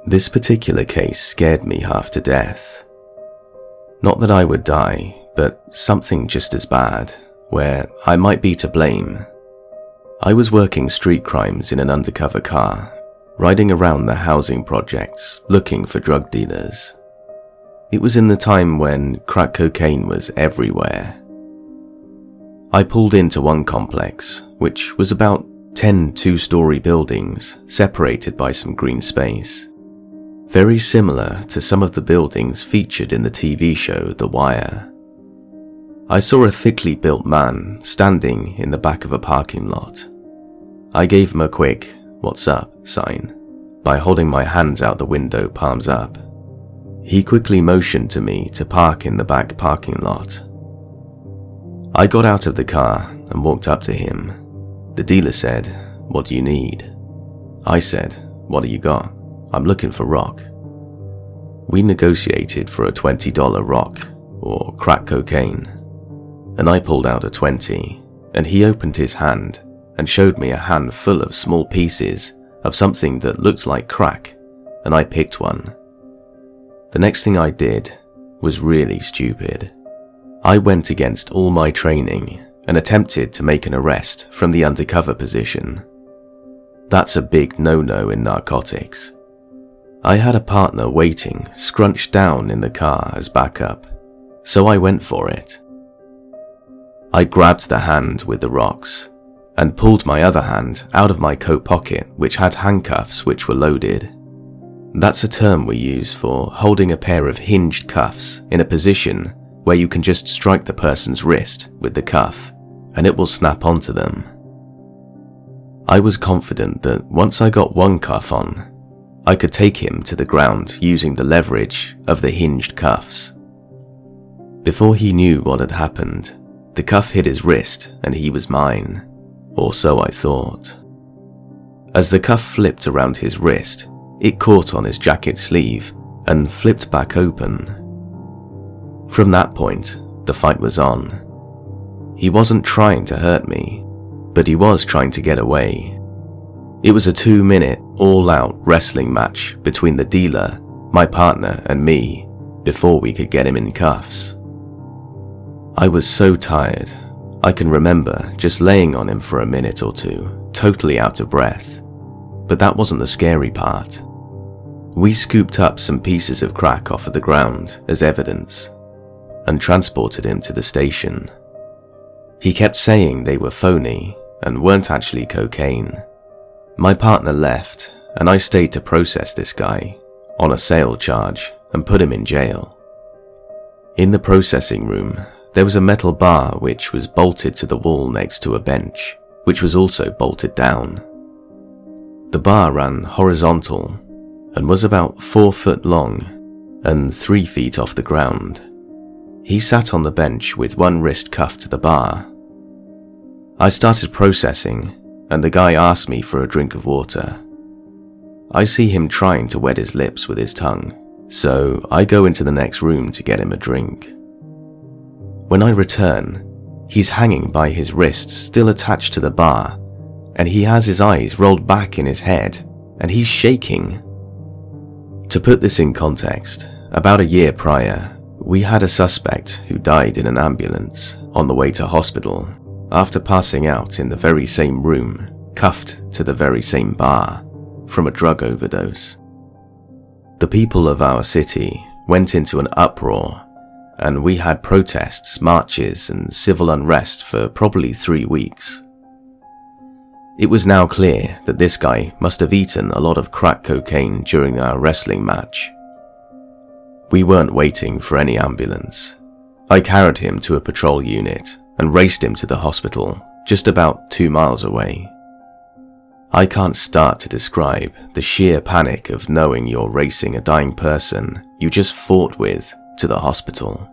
This particular case scared me half to death. Not that I would die, but something just as bad, where I might be to blame. I was working street crimes in an undercover car, riding around the housing projects looking for drug dealers. It was in the time when crack cocaine was everywhere. I pulled into one complex, which was about 10 two-story buildings separated by some green space. Very similar to some of the buildings featured in the TV show The Wire. I saw a thickly built man standing in the back of a parking lot. I gave him a quick, "What's up?" sign by holding my hands out the window, palms up. He quickly motioned to me to park in the back parking lot. I got out of the car and walked up to him. The dealer said, "What do you need?" I said, "What do you got? I'm looking for rock." We negotiated for a $20 rock, or crack cocaine, and I pulled out a 20, and he opened his hand and showed me a handful of small pieces of something that looked like crack, and I picked one. The next thing I did was really stupid. I went against all my training and attempted to make an arrest from the undercover position. That's a big no-no in narcotics. I had a partner waiting, scrunched down in the car as backup, so I went for it. I grabbed the hand with the rocks and pulled my other hand out of my coat pocket, which had handcuffs which were loaded. That's a term we use for holding a pair of hinged cuffs in a position where you can just strike the person's wrist with the cuff and it will snap onto them. I was confident that once I got one cuff on, I could take him to the ground using the leverage of the hinged cuffs. Before he knew what had happened, the cuff hit his wrist and he was mine, or so I thought. As the cuff flipped around his wrist, it caught on his jacket sleeve and flipped back open. From that point, the fight was on. He wasn't trying to hurt me, but he was trying to get away. It was a 2-minute, all-out wrestling match between the dealer, my partner, and me before we could get him in cuffs. I was so tired, I can remember just laying on him for a minute or two, totally out of breath. But that wasn't the scary part. We scooped up some pieces of crack off of the ground as evidence and transported him to the station. He kept saying they were phony and weren't actually cocaine. My partner left and I stayed to process this guy on a sale charge and put him in jail. In the processing room, there was a metal bar which was bolted to the wall next to a bench, which was also bolted down. The bar ran horizontal and was about 4 foot long and 3 feet off the ground. He sat on the bench with one wrist cuffed to the bar. I started processing and the guy asked me for a drink of water. I see him trying to wet his lips with his tongue, so I go into the next room to get him a drink. When I return, he's hanging by his wrists still attached to the bar, and he has his eyes rolled back in his head, and he's shaking. To put this in context, about a year prior, we had a suspect who died in an ambulance on the way to hospital after passing out in the very same room, cuffed to the very same bar, from a drug overdose. The people of our city went into an uproar, and we had protests, marches, and civil unrest for probably 3 weeks. It was now clear that this guy must have eaten a lot of crack cocaine during our wrestling match. We weren't waiting for any ambulance. I carried him to a patrol unit and raced him to the hospital, just about 2 miles away. I can't start to describe the sheer panic of knowing you're racing a dying person you just fought with to the hospital.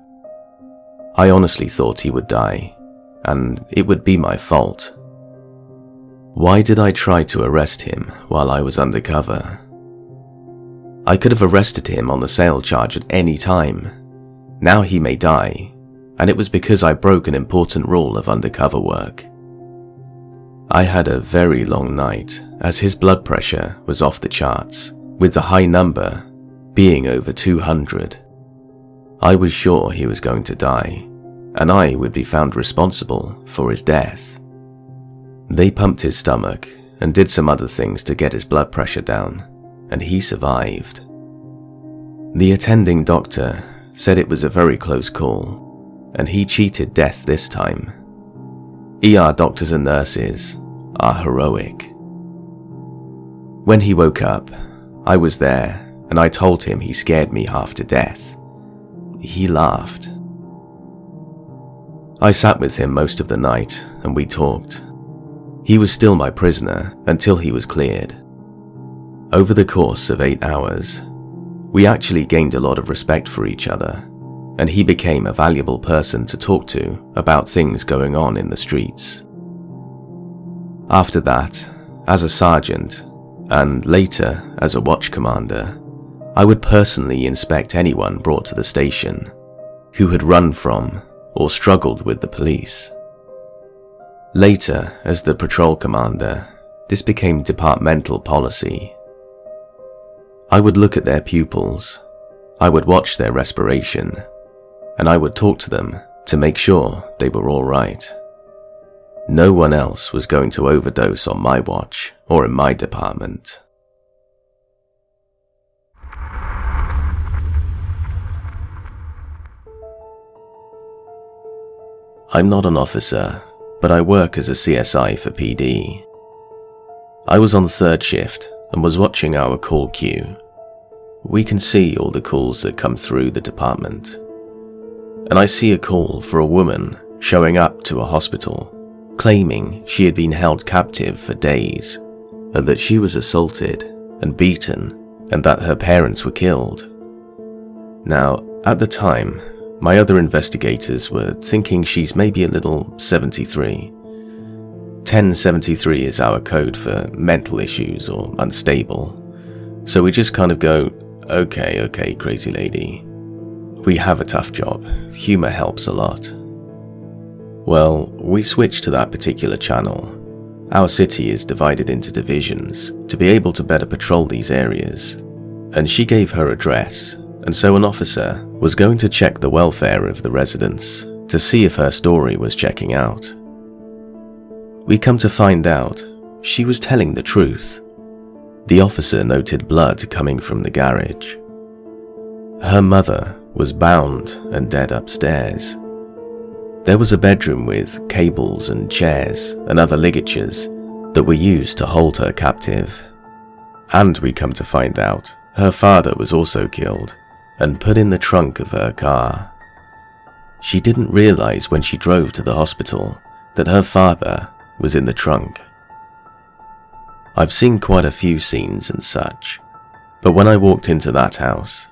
I honestly thought he would die, and it would be my fault. Why did I try to arrest him while I was undercover? I could have arrested him on the sale charge at any time. Now he may die, and it was because I broke an important rule of undercover work. I had a very long night as his blood pressure was off the charts, with the high number being over 200. I was sure he was going to die, and I would be found responsible for his death. They pumped his stomach and did some other things to get his blood pressure down, and he survived. The attending doctor said it was a very close call, and he cheated death this time. ER doctors and nurses are heroic. When he woke up, I was there, and I told him he scared me half to death. He laughed. I sat with him most of the night, and we talked. He was still my prisoner until he was cleared. Over the course of 8 hours, we actually gained a lot of respect for each other, and he became a valuable person to talk to about things going on in the streets. After that, as a sergeant, and later as a watch commander, I would personally inspect anyone brought to the station who had run from or struggled with the police. Later, as the patrol commander, this became departmental policy. I would look at their pupils, I would watch their respiration, and I would talk to them to make sure they were all right. No one else was going to overdose on my watch or in my department. I'm not an officer, but I work as a CSI for PD. I was on third shift and was watching our call queue. We can see all the calls that come through the department. And I see a call for a woman showing up to a hospital, claiming she had been held captive for days, and that she was assaulted and beaten, and that her parents were killed. Now, at the time, my other investigators were thinking she's maybe a little 73. 1073 is our code for mental issues or unstable. So we just kind of go, okay, crazy lady. We have a tough job. Humor helps a lot. Well, we switched to that particular channel. Our city is divided into divisions to be able to better patrol these areas. And she gave her address, and so an officer was going to check the welfare of the residents to see if her story was checking out. We come to find out she was telling the truth. The officer noted blood coming from the garage. Her mother was bound and dead upstairs. There was a bedroom with cables and chairs and other ligatures that were used to hold her captive. And we come to find out her father was also killed and put in the trunk of her car. She didn't realize when she drove to the hospital that her father was in the trunk. I've seen quite a few scenes and such, but when I walked into that house,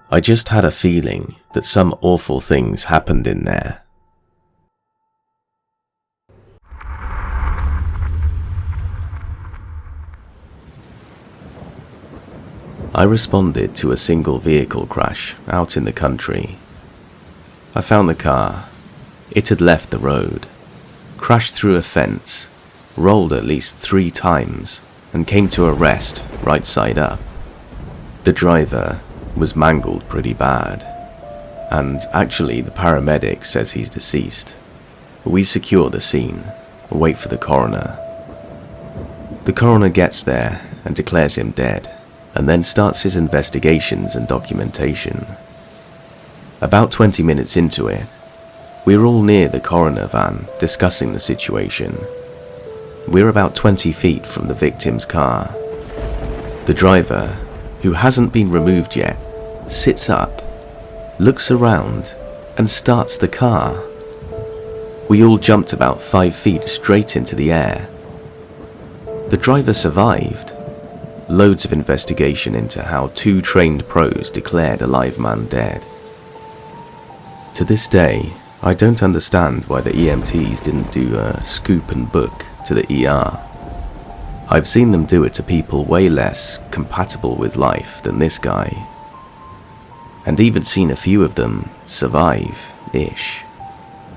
I just had a feeling that some awful things happened in there. I responded to a single vehicle crash out in the country. I found the car. It had left the road, crashed through a fence, rolled at least 3 times, and came to a rest right side up. The driver was mangled pretty bad, and actually the paramedic says he's deceased. We secure the scene and wait for the coroner. The coroner gets there and declares him dead, and then starts his investigations and documentation. About 20 minutes into it, we're all near the coroner van discussing the situation. We're about 20 feet from the victim's car. The driver, who hasn't been removed yet, sits up, looks around, and starts the car. We all jumped about 5 feet straight into the air. The driver survived. Loads of investigation into how 2 trained pros declared a live man dead. To this day, I don't understand why the EMTs didn't do a scoop and book to the ER. I've seen them do it to people way less compatible with life than this guy. And even seen a few of them survive-ish.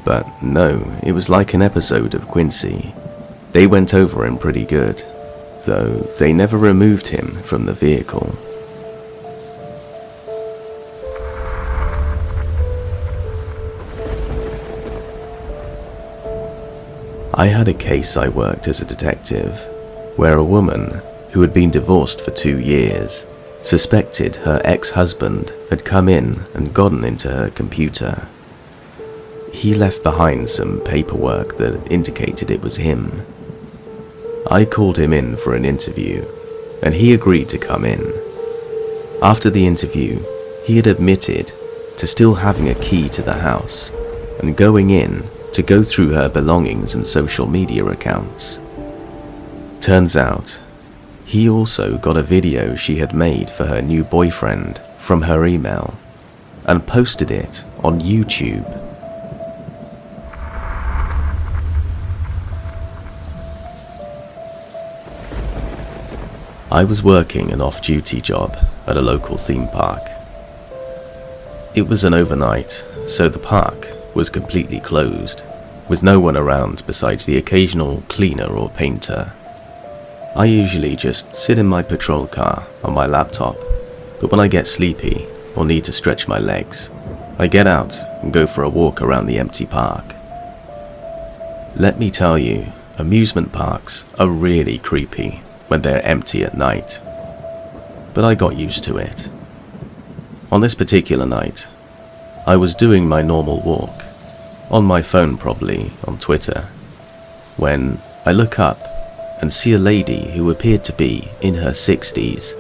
But no, it was like an episode of Quincy. They went over him pretty good, though they never removed him from the vehicle. I had a case I worked as a detective where a woman who had been divorced for 2 years suspected her ex-husband had come in and gotten into her computer. He left behind some paperwork that indicated it was him. I called him in for an interview, and he agreed to come in. After the interview, he had admitted to still having a key to the house and going in to go through her belongings and social media accounts. Turns out, he also got a video she had made for her new boyfriend from her email and posted it on YouTube. I was working an off-duty job at a local theme park. It was an overnight, so the park was completely closed, with no one around besides the occasional cleaner or painter. I usually just sit in my patrol car on my laptop, but when I get sleepy or need to stretch my legs, I get out and go for a walk around the empty park. Let me tell you, amusement parks are really creepy when they're empty at night, but I got used to it. On this particular night, I was doing my normal walk, on my phone probably, on Twitter, when I look up and see a lady who appeared to be in her 60s,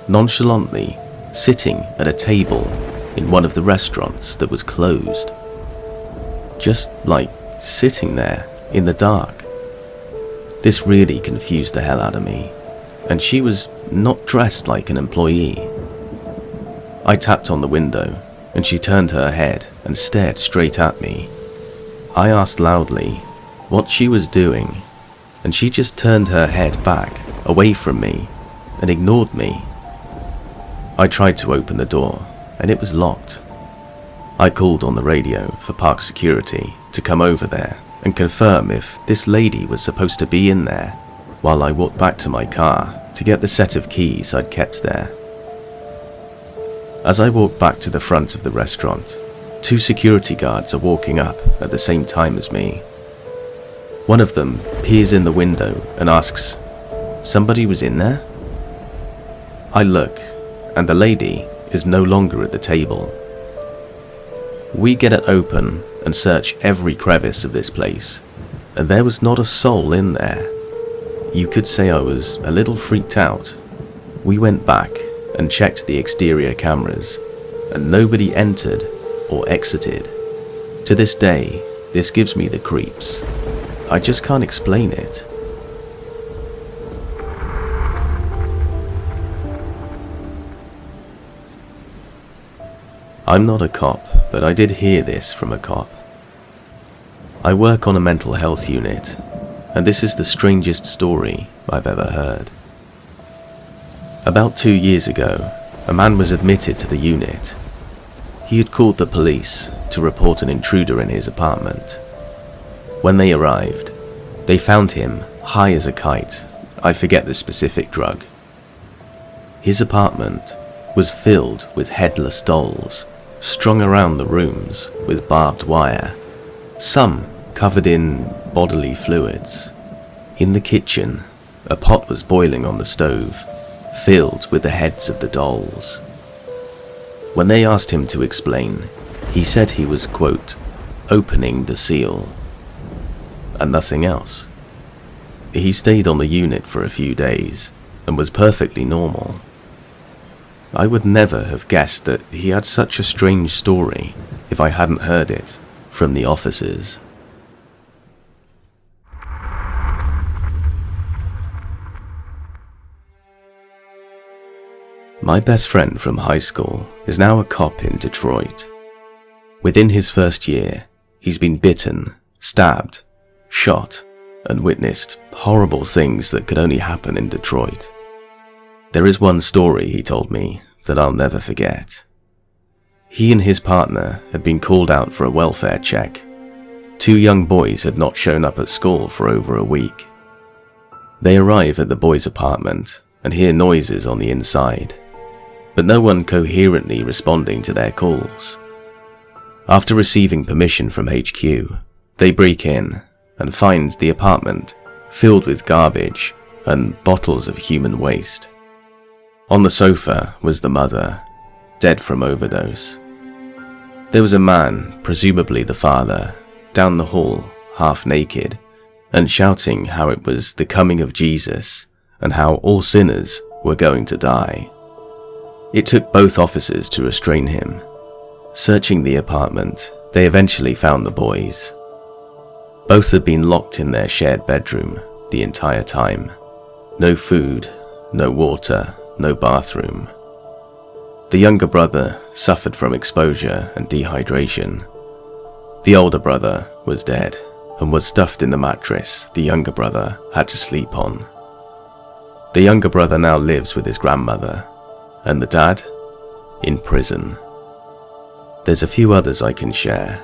nonchalantly sitting at a table in one of the restaurants that was closed. Just like sitting there in the dark. This really confused the hell out of me, and she was not dressed like an employee. I tapped on the window, and she turned her head and stared straight at me. I asked loudly what she was doing, and she just turned her head back, away from me, and ignored me. I tried to open the door, and it was locked. I called on the radio for park security to come over there and confirm if this lady was supposed to be in there, while I walked back to my car to get the set of keys I'd kept there. As I walked back to the front of the restaurant, 2 security guards are walking up at the same time as me. One of them peers in the window and asks, "Somebody was in there?" I look, and the lady is no longer at the table. We get it open and search every crevice of this place, and there was not a soul in there. You could say I was a little freaked out. We went back and checked the exterior cameras, and nobody entered or exited. To this day, this gives me the creeps. I just can't explain it. I'm not a cop, but I did hear this from a cop. I work on a mental health unit, and this is the strangest story I've ever heard. About 2 years ago, a man was admitted to the unit. He had called the police to report an intruder in his apartment. When they arrived, they found him high as a kite. I forget the specific drug. His apartment was filled with headless dolls, strung around the rooms with barbed wire, some covered in bodily fluids. In the kitchen, a pot was boiling on the stove, filled with the heads of the dolls. When they asked him to explain, he said he was, quote, opening the seal, and nothing else. He stayed on the unit for a few days and was perfectly normal. I would never have guessed that he had such a strange story if I hadn't heard it from the officers. My best friend from high school is now a cop in Detroit. Within his first year, he's been bitten, stabbed, shot, and witnessed horrible things that could only happen in Detroit. There is one story he told me that I'll never forget. He and his partner had been called out for a welfare check. 2 young boys had not shown up at school for over a week. They arrive at the boys' apartment and hear noises on the inside, but no one coherently responding to their calls. After receiving permission from HQ, they break in and finds the apartment filled with garbage and bottles of human waste. On the sofa was the mother, dead from overdose. There was a man, presumably the father, down the hall, half naked, and shouting how it was the coming of Jesus and how all sinners were going to die. It took both officers to restrain him. Searching the apartment, they eventually found the boys. Both had been locked in their shared bedroom the entire time. No food, no water, no bathroom. The younger brother suffered from exposure and dehydration. The older brother was dead and was stuffed in the mattress the younger brother had to sleep on. The younger brother now lives with his grandmother, and the dad, in prison. There's a few others I can share.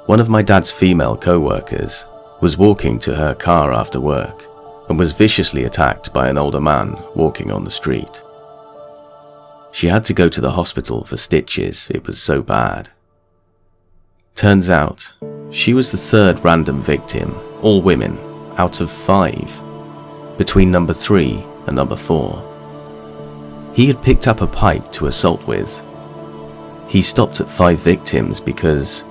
One of my dad's female co-workers was walking to her car after work and was viciously attacked by an older man walking on the street. She had to go to the hospital for stitches, it was so bad. Turns out, she was the third random victim, all women, out of 5, between number 3 and number 4. He had picked up a pipe to assault with. He stopped at 5 victims because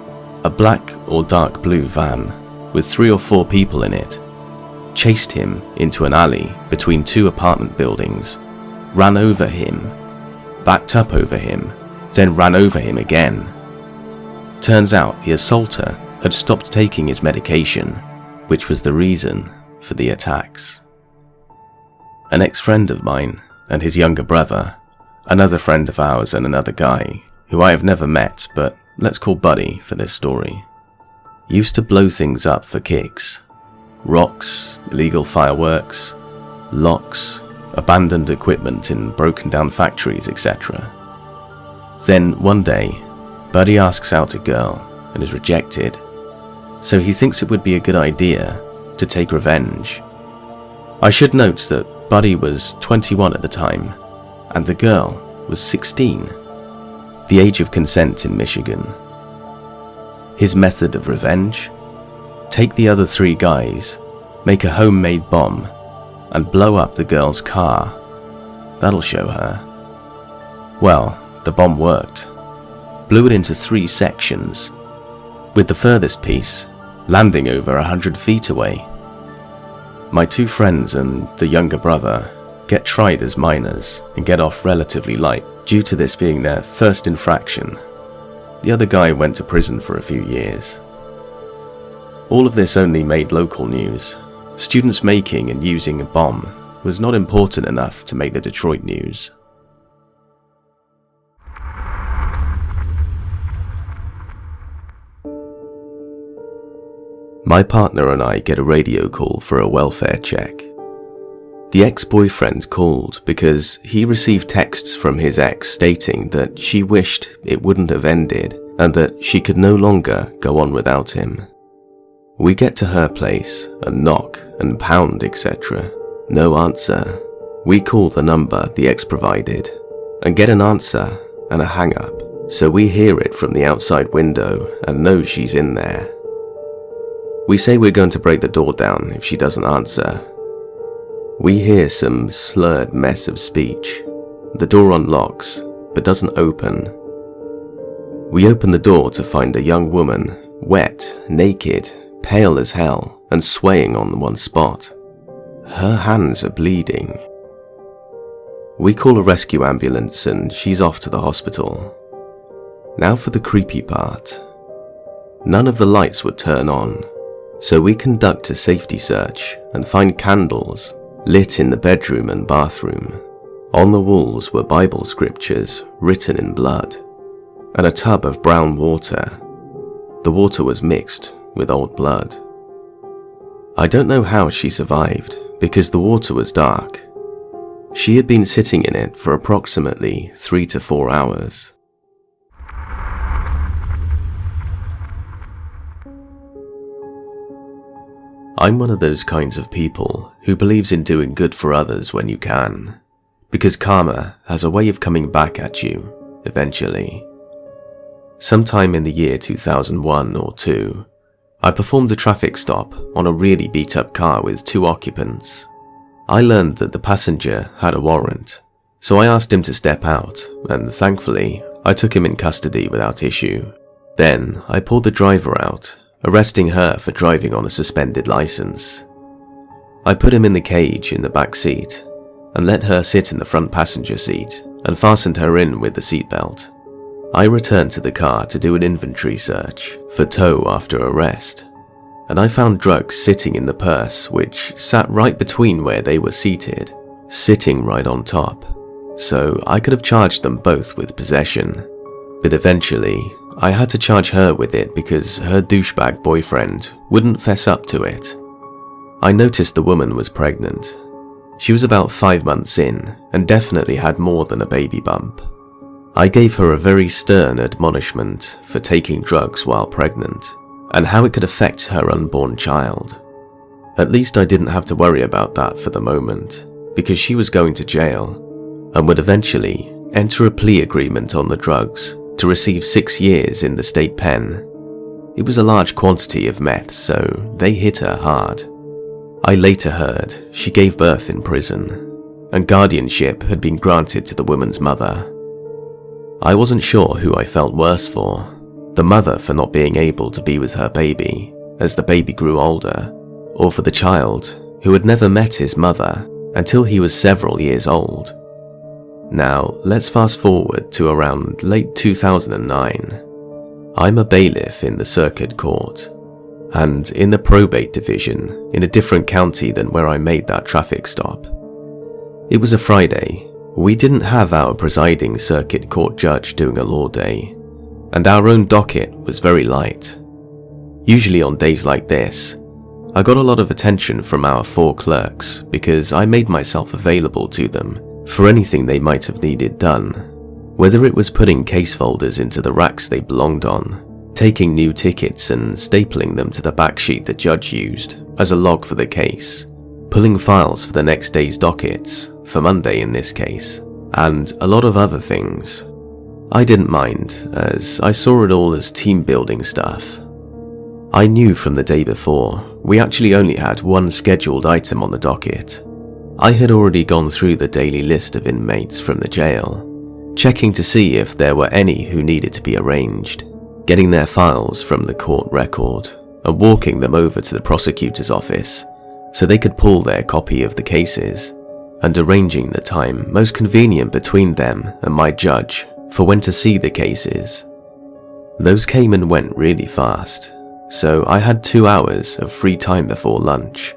a black or dark blue van with 3 or 4 people in it chased him into an alley between 2 apartment buildings, ran over him, backed up over him, then ran over him again. Turns out the assaulter had stopped taking his medication, which was the reason for the attacks. An ex-friend of mine and his younger brother, another friend of ours and another guy, who I have never met but let's call Buddy for this story, used to blow things up for kicks. Rocks, illegal fireworks, locks, abandoned equipment in broken down factories, etc. Then one day, Buddy asks out a girl and is rejected, so he thinks it would be a good idea to take revenge. I should note that Buddy was 21 at the time, and the girl was 16, the age of consent in Michigan. His method of revenge? Take the other 3 guys, make a homemade bomb, and blow up the girl's car. That'll show her. Well, the bomb worked. Blew it into 3 sections, with the furthest piece landing over 100 feet away. My 2 friends and the younger brother get tried as minors and get off relatively light due to this being their first infraction. The other guy went to prison for a few years. All of this only made local news. Students making and using a bomb was not important enough to make the Detroit news. My partner and I get a radio call for a welfare check. The ex-boyfriend called because he received texts from his ex stating that she wished it wouldn't have ended and that she could no longer go on without him. We get to her place and knock and pound, etc. No answer. We call the number the ex provided and get an answer and a hang-up, so we hear it from the outside window and know she's in there. We say we're going to break the door down if she doesn't answer. We hear some slurred mess of speech. The door unlocks, but doesn't open. We open the door to find a young woman, wet, naked, pale as hell, and swaying on one spot. Her hands are bleeding. We call a rescue ambulance and she's off to the hospital. Now for the creepy part. None of the lights would turn on, so we conduct a safety search and find candles lit in the bedroom and bathroom. On the walls were Bible scriptures written in blood, and a tub of brown water. The water was mixed with old blood. I don't know how she survived because the water was dark. She had been sitting in it for approximately 3 to 4 hours. I'm one of those kinds of people who believes in doing good for others when you can, because karma has a way of coming back at you, eventually. Sometime in the year 2001 or 2, I performed a traffic stop on a really beat-up car with 2 occupants. I learned that the passenger had a warrant, so I asked him to step out, and thankfully, I took him in custody without issue. Then, I pulled the driver out, arresting her for driving on a suspended license. I put him in the cage in the back seat, and let her sit in the front passenger seat, and fastened her in with the seatbelt. I returned to the car to do an inventory search for tow after arrest, and I found drugs sitting in the purse which sat right between where they were seated, sitting right on top, so I could have charged them both with possession. But eventually, I had to charge her with it because her douchebag boyfriend wouldn't fess up to it. I noticed the woman was pregnant. She was about 5 months in and definitely had more than a baby bump. I gave her a very stern admonishment for taking drugs while pregnant and how it could affect her unborn child. At least I didn't have to worry about that for the moment, because she was going to jail and would eventually enter a plea agreement on the drugs to receive 6 years in the state pen. It was a large quantity of meth, so they hit her hard. I later heard she gave birth in prison, and guardianship had been granted to the woman's mother. I wasn't sure who I felt worse for, the mother for not being able to be with her baby as the baby grew older, or for the child who had never met his mother until he was several years old. Now, let's fast forward to around late 2009. I'm a bailiff in the circuit court, and in the probate division in a different county than where I made that traffic stop. It was a Friday. We didn't have our presiding circuit court judge doing a law day, and our own docket was very light. Usually on days like this, I got a lot of attention from our 4 clerks because I made myself available to them for anything they might have needed done, whether it was putting case folders into the racks they belonged on, taking new tickets and stapling them to the back sheet the judge used as a log for the case, pulling files for the next day's dockets, for Monday in this case, and a lot of other things. I didn't mind, as I saw it all as team building stuff. I knew from the day before we actually only had 1 scheduled item on the docket. I had already gone through the daily list of inmates from the jail, checking to see if there were any who needed to be arranged, getting their files from the court record, and walking them over to the prosecutor's office so they could pull their copy of the cases, and arranging the time most convenient between them and my judge for when to see the cases. Those came and went really fast, so I had 2 hours of free time before lunch,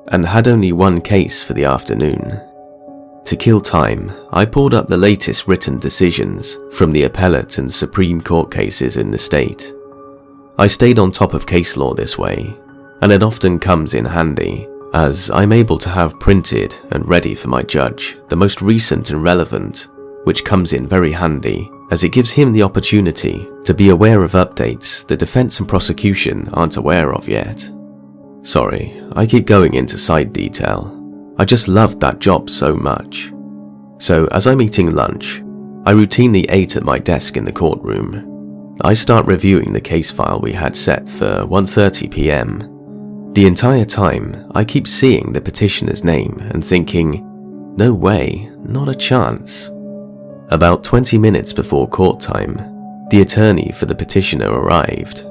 and had only 1 case for the afternoon. To kill time, I pulled up the latest written decisions from the appellate and Supreme Court cases in the state. I stayed on top of case law this way, and it often comes in handy, as I'm able to have printed and ready for my judge the most recent and relevant, which comes in very handy as it gives him the opportunity to be aware of updates the defense and prosecution aren't aware of yet. Sorry, I keep going into side detail. I just loved that job so much. So as I'm eating lunch, I routinely ate at my desk in the courtroom. I start reviewing the case file we had set for 1:30 p.m. The entire time, I keep seeing the petitioner's name and thinking, no way, not a chance. About 20 minutes before court time, the attorney for the petitioner arrived.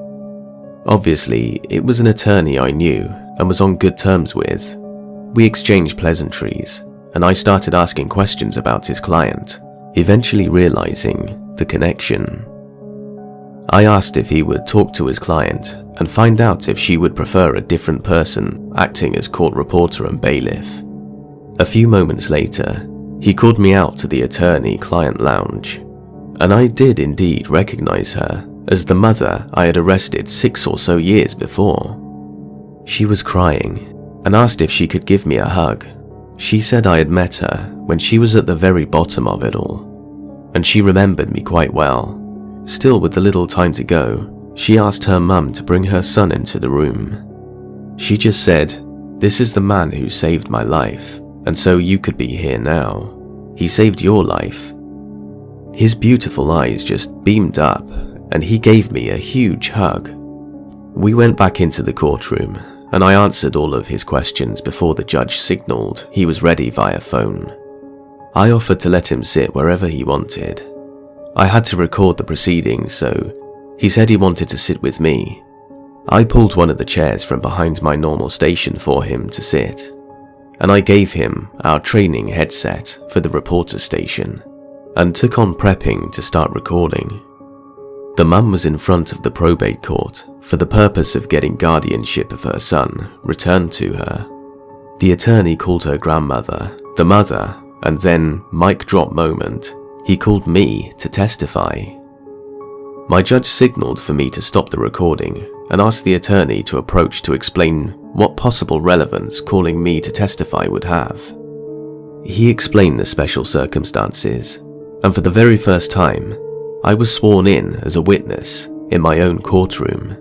Obviously, it was an attorney I knew and was on good terms with. We exchanged pleasantries, and I started asking questions about his client, eventually realizing the connection. I asked if he would talk to his client and find out if she would prefer a different person acting as court reporter and bailiff. A few moments later, he called me out to the attorney-client lounge, and I did indeed recognize her as the mother I had arrested 6 or so years before. She was crying and asked if she could give me a hug. She said I had met her when she was at the very bottom of it all, and she remembered me quite well. Still, with the little time to go, she asked her mum to bring her son into the room. She just said, "This is the man who saved my life, and so you could be here now. He saved your life." His beautiful eyes just beamed up, and he gave me a huge hug. We went back into the courtroom, and I answered all of his questions before the judge signaled he was ready via phone. I offered to let him sit wherever he wanted. I had to record the proceedings, so he said he wanted to sit with me. I pulled one of the chairs from behind my normal station for him to sit, and I gave him our training headset for the reporter station and took on prepping to start recording. The mum was in front of the probate court for the purpose of getting guardianship of her son returned to her. The attorney called her grandmother, the mother, and then, mic drop moment, he called me to testify. My judge signaled for me to stop the recording and asked the attorney to approach to explain what possible relevance calling me to testify would have. He explained the special circumstances, and for the very first time, I was sworn in as a witness in my own courtroom.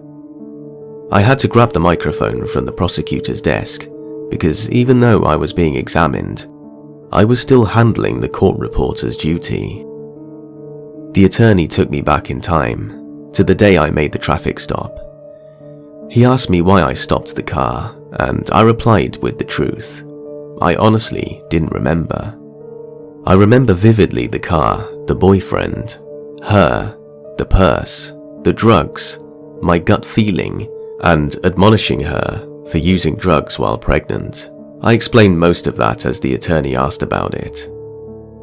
I had to grab the microphone from the prosecutor's desk because even though I was being examined, I was still handling the court reporter's duty. The attorney took me back in time to the day I made the traffic stop. He asked me why I stopped the car, and I replied with the truth. I honestly didn't remember. I remember vividly the car, the boyfriend, her, the purse, the drugs, my gut feeling, and admonishing her for using drugs while pregnant. I explained most of that as the attorney asked about it.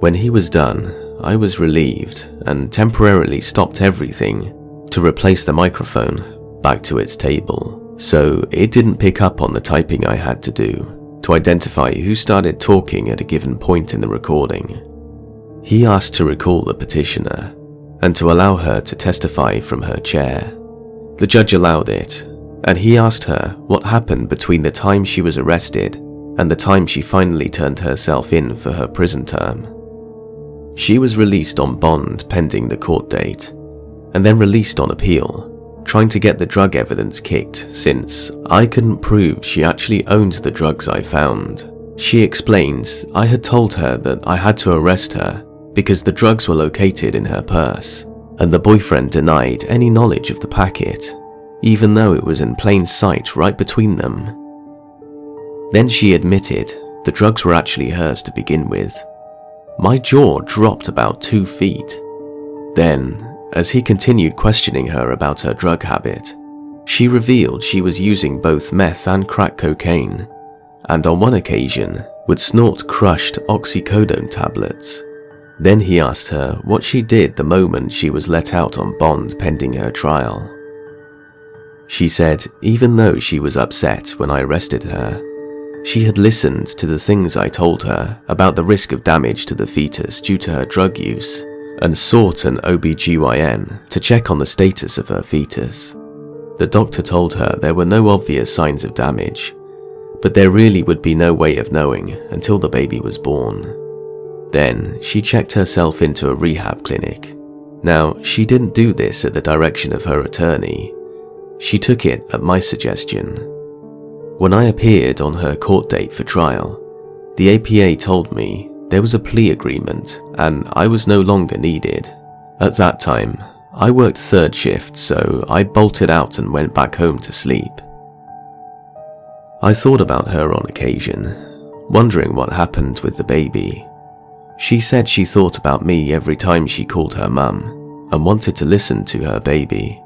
When he was done, I was relieved and temporarily stopped everything to replace the microphone back to its table, so it didn't pick up on the typing I had to do to identify who started talking at a given point in the recording. He asked to recall the petitioner and to allow her to testify from her chair. The judge allowed it, and he asked her what happened between the time she was arrested and the time she finally turned herself in for her prison term. She was released on bond pending the court date, and then released on appeal, trying to get the drug evidence kicked since I couldn't prove she actually owned the drugs I found. She explained I had told her that I had to arrest her because the drugs were located in her purse, and the boyfriend denied any knowledge of the packet, even though it was in plain sight right between them. Then she admitted the drugs were actually hers to begin with. My jaw dropped about 2 feet. Then, as he continued questioning her about her drug habit, she revealed she was using both meth and crack cocaine, and on one occasion would snort crushed oxycodone tablets. Then he asked her what she did the moment she was let out on bond pending her trial. She said even though she was upset when I arrested her, she had listened to the things I told her about the risk of damage to the fetus due to her drug use, and sought an OBGYN to check on the status of her fetus. The doctor told her there were no obvious signs of damage, but there really would be no way of knowing until the baby was born. Then she checked herself into a rehab clinic. Now, she didn't do this at the direction of her attorney. She took it at my suggestion. When I appeared on her court date for trial, the APA told me there was a plea agreement and I was no longer needed. At that time, I worked third shift, so I bolted out and went back home to sleep. I thought about her on occasion, wondering what happened with the baby. She said she thought about me every time she called her mum and wanted to listen to her baby.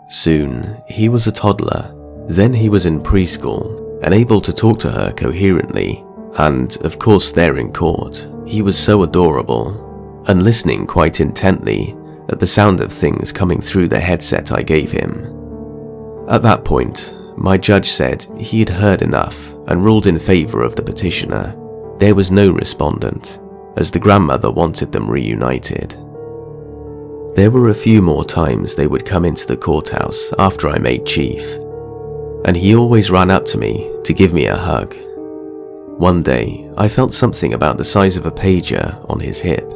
Soon, he was a toddler. Then he was in preschool and able to talk to her coherently, and of course there in court, he was so adorable and listening quite intently at the sound of things coming through the headset I gave him. At that point, my judge said he had heard enough and ruled in favor of the petitioner. There was no respondent, as the grandmother wanted them reunited. There were a few more times they would come into the courthouse after I made chief, and he always ran up to me to give me a hug. One day, I felt something about the size of a pager on his hip,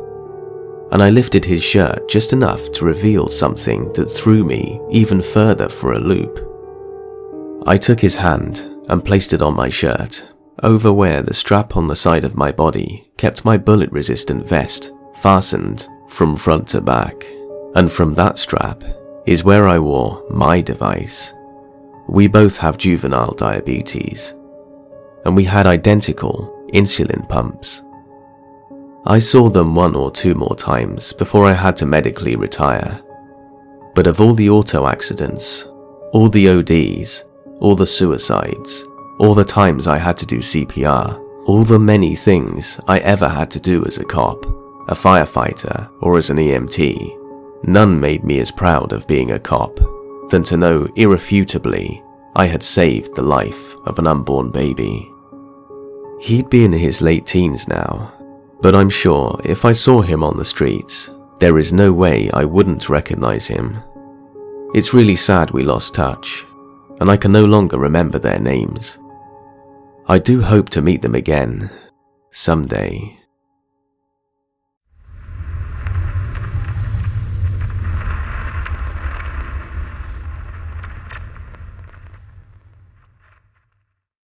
and I lifted his shirt just enough to reveal something that threw me even further for a loop. I took his hand and placed it on my shirt, over where the strap on the side of my body kept my bullet-resistant vest fastened from front to back, and from that strap is where I wore my device. We both have juvenile diabetes, and we had identical insulin pumps. I saw them 1 or 2 more times before I had to medically retire. But of all the auto accidents, all the ODs, all the suicides, all the times I had to do CPR, all the many things I ever had to do as a cop, a firefighter, or as an EMT, none made me as proud of being a cop than to know irrefutably I had saved the life of an unborn baby. He'd be in his late teens now, but I'm sure if I saw him on the streets, there is no way I wouldn't recognize him. It's really sad we lost touch, and I can no longer remember their names. I do hope to meet them again, someday.